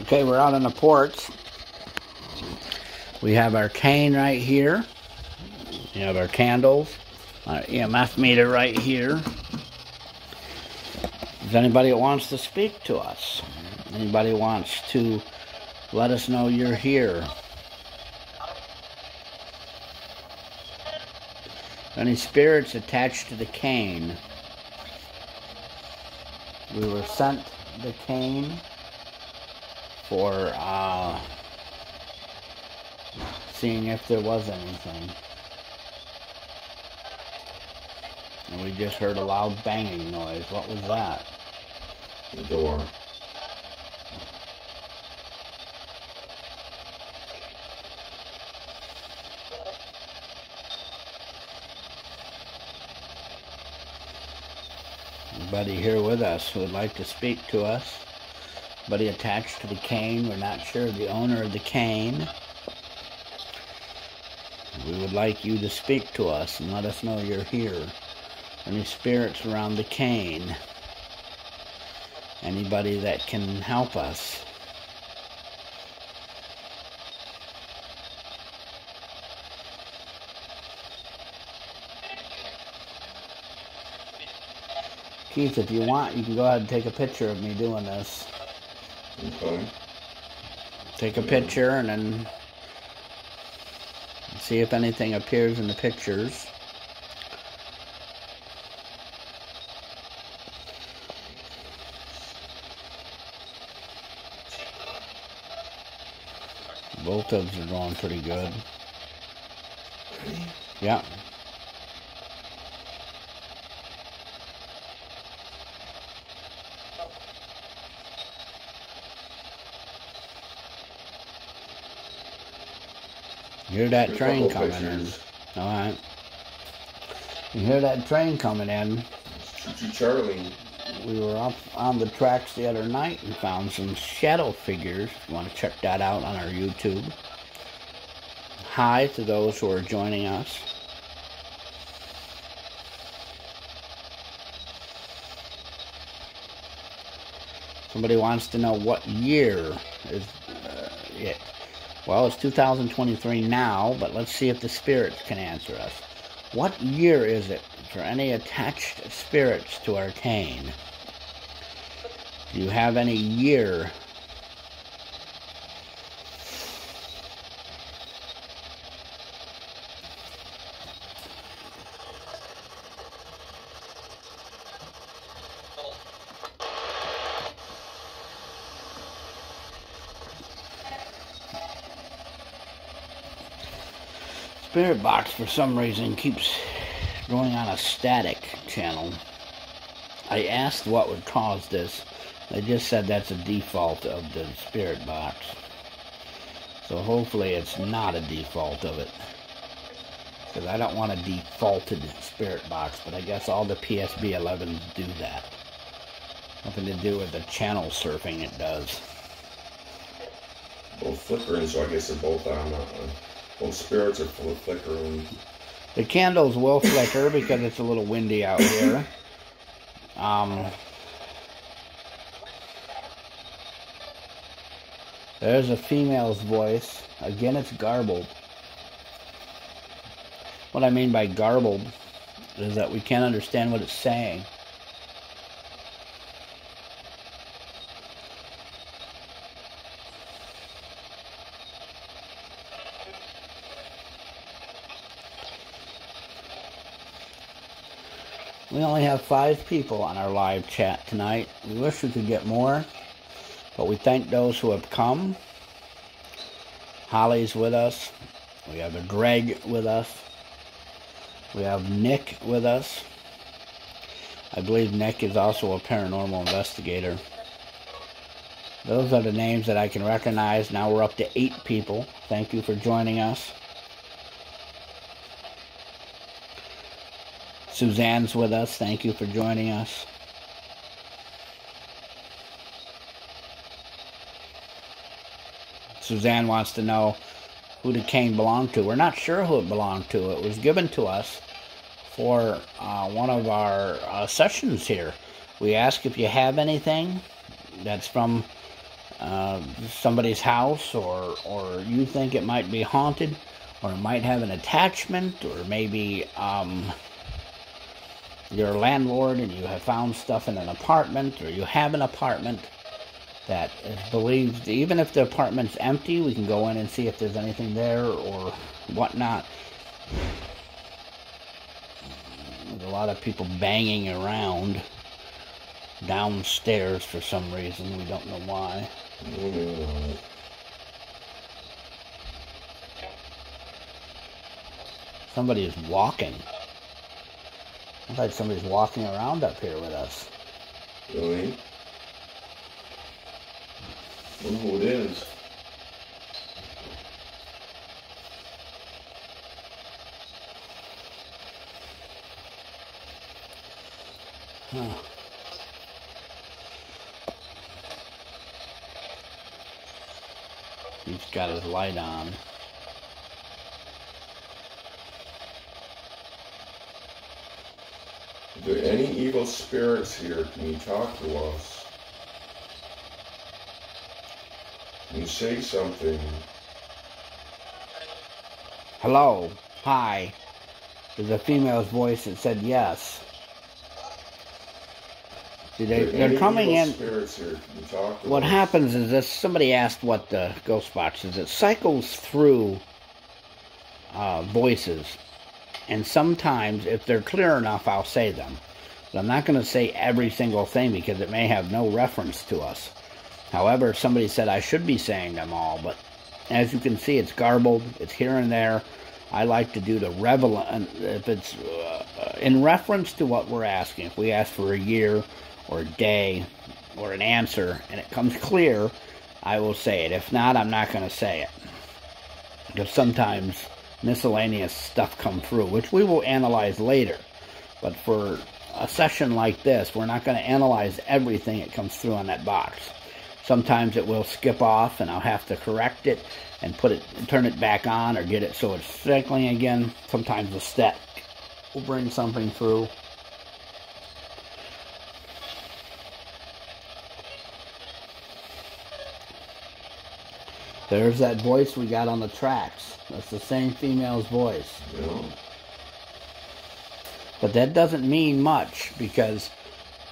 Okay, we're out on the porch. We have our cane right here. We have our candles. Our EMF meter right here. Is anybody that wants to speak to us? Anybody wants to let us know you're here? Any spirits attached to the cane? We were sent the cane for seeing if there was anything. And we just heard a loud banging noise. What was that? The door. Anybody here with us who would like to speak to us? Anybody attached to the cane? We're not sure the owner of the cane. We would like you to speak to us and let us know you're here. Any spirits around the cane? Anybody that can help us? Keith, if you want, you can go ahead and take a picture of me doing this. Okay. Take a picture and then see if anything appears in the pictures. Both of them are going pretty good. Yeah. You hear that train coming in. Alright. You hear that train coming in. Choo-choo Charlie. We were up on the tracks the other night and found some shadow figures. If you want to check that out on our YouTube. Hi to those who are joining us. Somebody wants to know what year is it. Well, it's 2023 now, but let's see if the spirits can answer us. What year is it for any attached spirits to our cane? Do you have any year? Spirit box for some reason keeps going on a static channel. I asked what would cause this. They just said that's a default of the spirit box. So hopefully it's not a default of it. Because I don't want a defaulted spirit box, but I guess all the PSB 11s do that. Nothing to do with the channel surfing it does. Both flickering, so I guess they're both on. Both spirits are full of flickering. The candles will flicker because it's a little windy out here. There's a female's voice. Again, it's garbled. What I mean by garbled is that we can't understand what it's saying. We only have 5 people on our live chat tonight. We wish we could get more, but we thank those who have come. Holly's with us. We have a Greg with us. We have Nick with us. I believe Nick is also a paranormal investigator. Those are the names that I can recognize. Now we're up to 8 people. Thank you for joining us. Suzanne's with us. Thank you for joining us. Suzanne wants to know who the cane belonged to. We're not sure who it belonged to. It was given to us for one of our sessions here. We ask if you have anything that's from somebody's house, or you think it might be haunted, or it might have an attachment, or maybe you're a landlord and you have found stuff in an apartment, or you have an apartment that is believed, even if the apartment's empty, we can go in and see if there's anything there or whatnot. There's a lot of people banging around downstairs for some reason. We don't know why. Somebody is walking. Looks like somebody's walking around up here with us. Really? I don't know who it is. Huh. He's got his light on. Are there any evil spirits here? Can you talk to us? Can you say something? Hello. Hi. There's a female's voice that said yes. See, they're coming in. Spirits here? Can you talk to What us? happens is this. Somebody asked what the ghost box is. It cycles through voices. And sometimes, if they're clear enough, I'll say them. But I'm not going to say every single thing because it may have no reference to us. However, somebody said I should be saying them all. But as you can see, it's garbled. It's here and there. I like to do the relevant, if it's in reference to what we're asking. If we ask for a year or a day or an answer and it comes clear, I will say it. If not, I'm not going to say it. Because sometimes miscellaneous stuff come through, which we will analyze later. But for a session like this, we're not going to analyze everything that comes through on that box. Sometimes it will skip off and I'll have to correct it and turn it back on or get it so it's cycling again. Sometimes the static will bring something through. There's that voice we got on the tracks. That's the same female's voice. Yeah. But that doesn't mean much because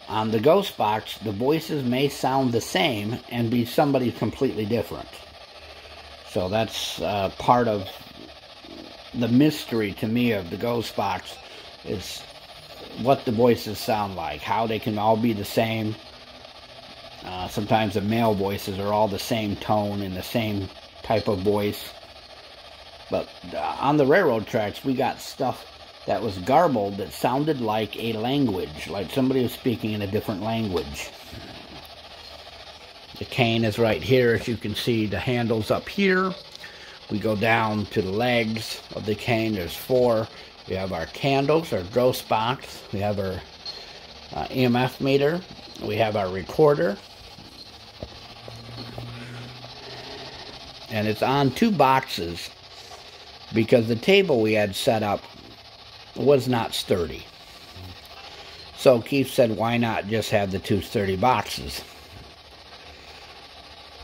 on the ghost box, the voices may sound the same and be somebody completely different. So that's part of the mystery to me of the ghost box is what the voices sound like, how they can all be the same. Sometimes the male voices are all the same tone and the same type of voice. But on the railroad tracks, we got stuff that was garbled that sounded like a language, like somebody was speaking in a different language. The cane is right here. As you can see, the handle's up here. We go down to the legs of the cane. There's 4. We have our candles, our ghost box. We have our EMF meter. We have our recorder. And it's on 2 boxes because the table we had set up was not sturdy. So Keith said, why not just have the 2 sturdy boxes?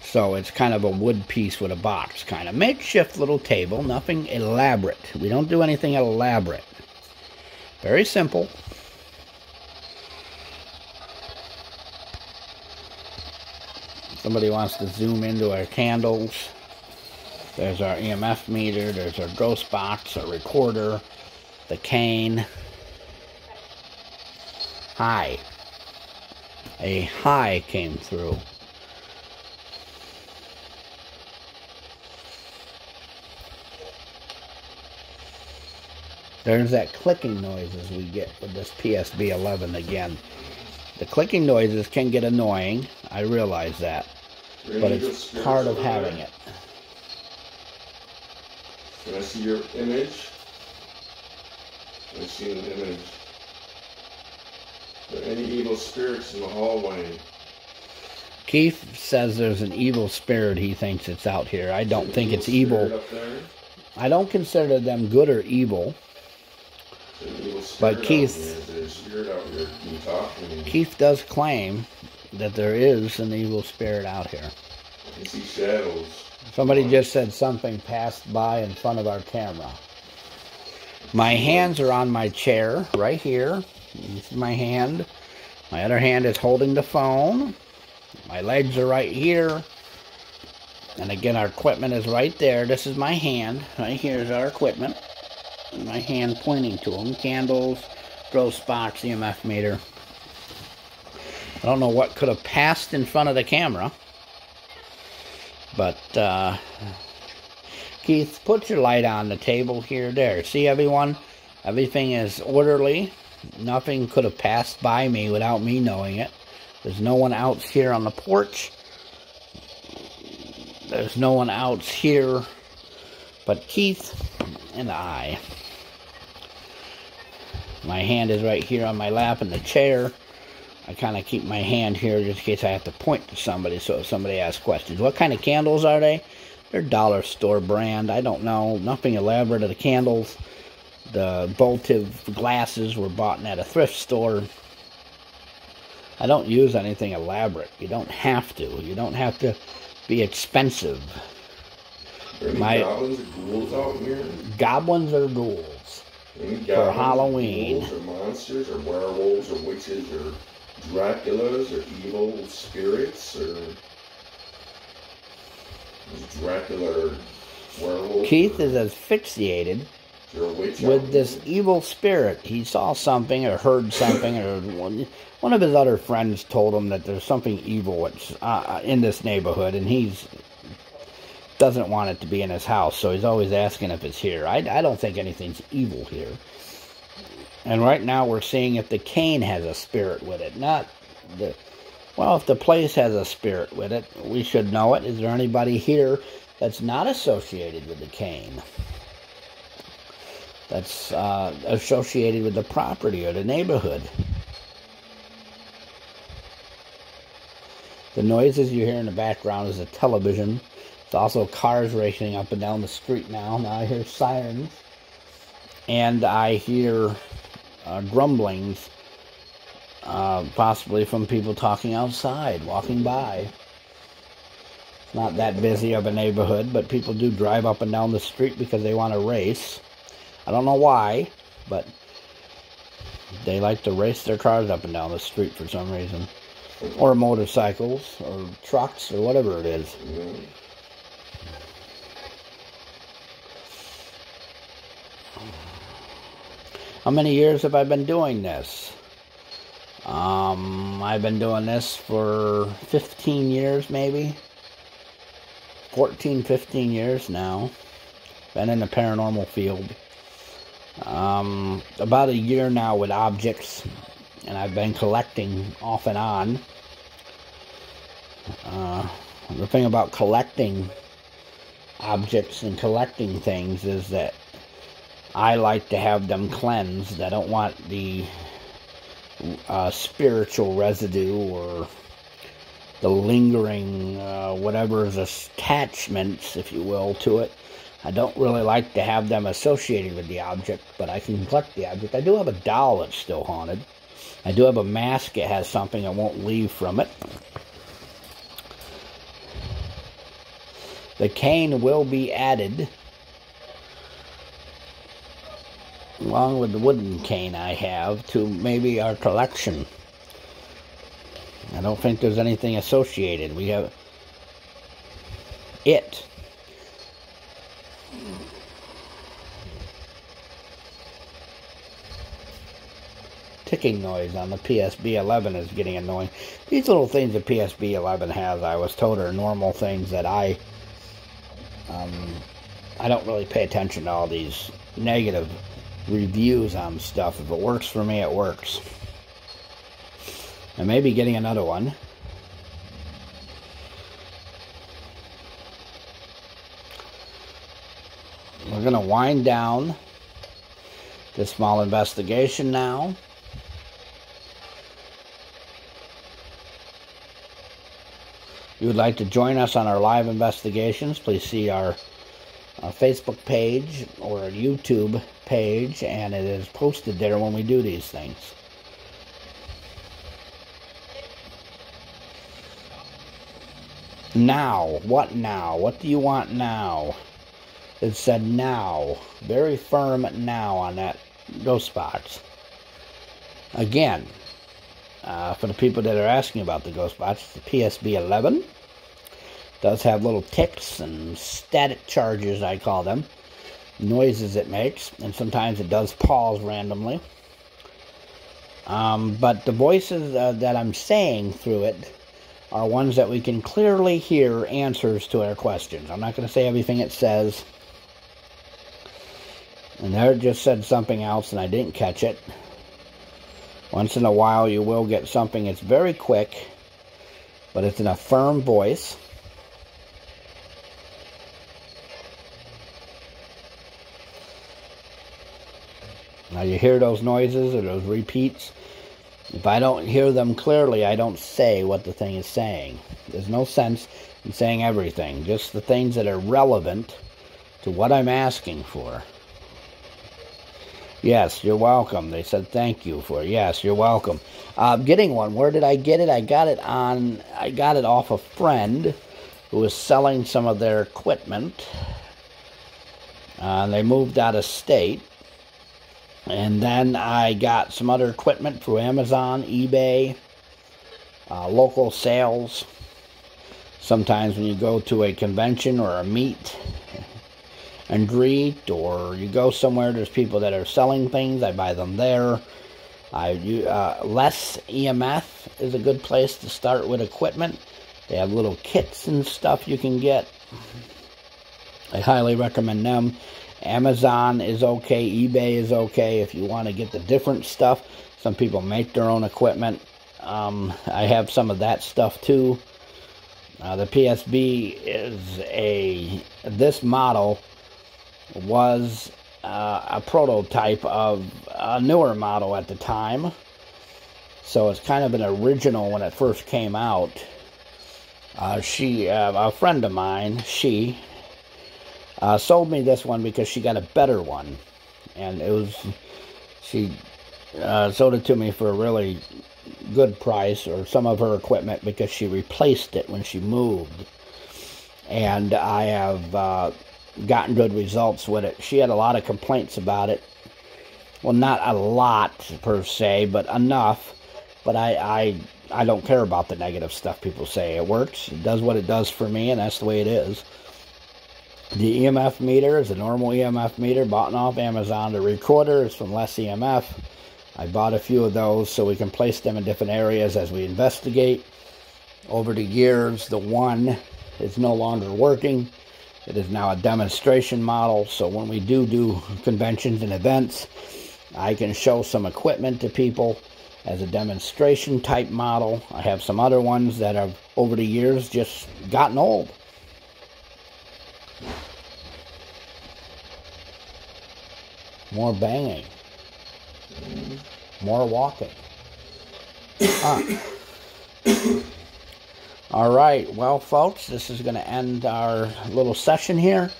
So it's kind of a wood piece with a box, kind of makeshift little table, nothing elaborate. We don't do anything elaborate. Very simple. Somebody wants to zoom into our candles. There's our EMF meter, there's our ghost box, our recorder, the cane. Hi. A hi came through. There's that clicking noises we get with this PSB 11 again. The clicking noises can get annoying, I realize that, but it's part of having it. Can I see your image? I see an image. Are there any evil spirits in the hallway? Keith says there's an evil spirit. He thinks it's out here. I don't think it's evil. Up there? I don't consider them good or evil. But Keith does claim that there is an evil spirit out here. You see shadows. Somebody just said something passed by in front of our camera. My hands are on my chair right here. This is my hand. My other hand is holding the phone. My legs are right here. And again, our equipment is right there. This is my hand. Right here is our equipment. And my hand pointing to them. Candles, grow spots, EMF meter. I don't know what could have passed in front of the camera. But, Keith, put your light on the table here, there. See, everyone? Everything is orderly. Nothing could have passed by me without me knowing it. There's no one else here on the porch. There's no one else here but Keith and I. My hand is right here on my lap in the chair. I kind of keep my hand here just in case I have to point to somebody, so if somebody asks questions. What kind of candles are they? They're dollar store brand. I don't know. Nothing elaborate of the candles. The votive glasses were bought at a thrift store. I don't use anything elaborate. You don't have to. You don't have to be expensive. Are any goblins or ghouls out here? Goblins or ghouls. Any goblins, for Halloween. Ghouls or monsters or werewolves or witches or Draculas or evil spirits or is Dracula or werewolf? Keith is asphyxiated with this evil spirit. He saw something or heard something, or one of his other friends told him that there's something evil in this neighborhood, and he doesn't want it to be in his house, so he's always asking if it's here. I don't think anything's evil here. And right now we're seeing if the cane has a spirit with it. Well, if the place has a spirit with it, we should know it. Is there anybody here that's not associated with the cane? That's associated with the property or the neighborhood? The noises you hear in the background is a television. It's also cars racing up and down the street now. Now I hear sirens. And I hear grumblings, possibly from people talking outside, walking by. It's not that busy of a neighborhood, but people do drive up and down the street because they want to race. I don't know why, but they like to race their cars up and down the street for some reason. Or motorcycles, or trucks, or whatever it is. How many years have I been doing this? I've been doing this for 15 years, maybe. 14, 15 years now. Been in the paranormal field. About a year now with objects, and I've been collecting off and on. The thing about collecting objects and collecting things is that I like to have them cleansed. I don't want the spiritual residue or the lingering whatever is attachments, if you will, to it. I don't really like to have them associated with the object, but I can collect the object. I do have a doll that's still haunted. I do have a mask that has something that won't leave from it. The cane will be added, along with the wooden cane I have, to maybe our collection. I don't think there's anything associated. We have it. Ticking noise on the PSB-11 is getting annoying. These little things the PSB-11 has, I was told, are normal things that I don't really pay attention to all these negative reviews on stuff. If it works for me, it works. I may be getting another one. We're going to wind down this small investigation now. If you would like to join us on our live investigations, please see our Facebook page or our YouTube page, and it is posted there when we do these things. Now. What now? What do you want now? It said now. Very firm now on that ghost box. Again, for the people that are asking about the ghost box, the PSB-11 does have little ticks and static charges, I call them, noises it makes, and sometimes it does pause randomly. But the voices that I'm saying through it are ones that we can clearly hear answers to our questions. I'm not going to say everything it says. And there it just said something else and I didn't catch it. Once in a while you will get something. It's very quick, but it's in a firm voice. Now you hear those noises or those repeats. If I don't hear them clearly, I don't say what the thing is saying. There's no sense in saying everything, just the things that are relevant to what I'm asking for. Yes, you're welcome. They said thank you for it. Yes, you're welcome. Getting one. Where did I get it? I got it off a friend who was selling some of their equipment. They moved out of state. And then I got some other equipment through Amazon, eBay, local sales. Sometimes when you go to a convention or a meet and greet, or you go somewhere, there's people that are selling things, I buy them there. Less EMF is a good place to start with equipment. They have little kits and stuff you can get. I highly recommend them. Amazon is okay, eBay is okay if you want to get the different stuff. Some people make their own equipment. I have some of that stuff too. The PSB is this model was a prototype of a newer model at the time. So it's kind of an original when it first came out. A friend of mine, sold me this one because she got a better one, and she sold it to me for a really good price, or some of her equipment, because she replaced it when she moved, and I have gotten good results with it. She had a lot of complaints about it. Well, not a lot per se, but enough. But I don't care about the negative stuff people say. It works. It does what it does for me, and that's the way it is. The EMF meter is a normal EMF meter bought off Amazon. The recorder is from Less EMF. I bought a few of those so we can place them in different areas as we investigate. Over the years, the one is no longer working. It is now a demonstration model, so when we do conventions and events, I can show some equipment to people as a demonstration type model. I have some other ones that have, over the years, just gotten old. More banging. More walking. All right, well, folks, this is going to end our little session here.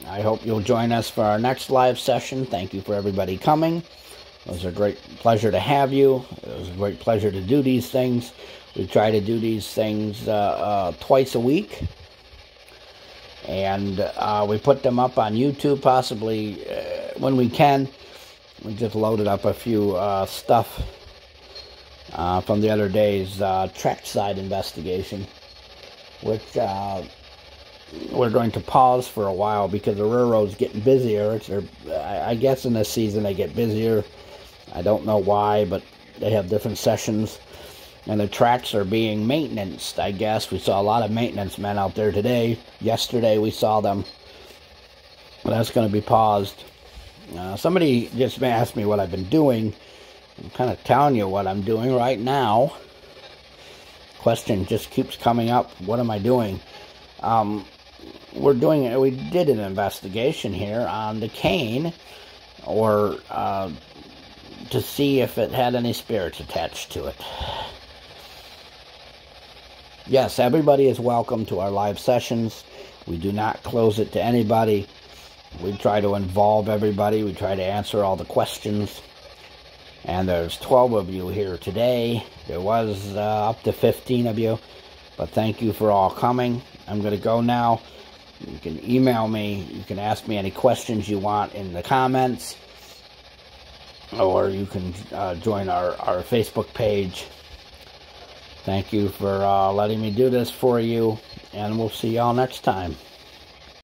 I hope you'll join us for our next live session. Thank you for everybody coming. It was a great pleasure to have you. It was a great pleasure to do these things. We try to do these things twice a week. And we put them up on YouTube possibly when we can. We just loaded up a few stuff from the other day's trackside investigation, which we're going to pause for a while because the railroad's getting busier. I guess in this season they get busier. I don't know why, but they have different sessions. And the tracks are being maintained, I guess. We saw a lot of maintenance men out there today. Yesterday we saw them. But that's going to be paused. Somebody just asked me what I've been doing. I'm kind of telling you what I'm doing right now. Question just keeps coming up. What am I doing? We did an investigation here on the cane, or to see if it had any spirits attached to it. Yes, everybody is welcome to our live sessions. We do not close it to anybody. We try to involve everybody. We try to answer all the questions. And there's 12 of you here today. There was up to 15 of you. But thank you for all coming. I'm going to go now. You can email me. You can ask me any questions you want in the comments. Or you can join our Facebook page. Thank you for letting me do this for you. And we'll see y'all next time.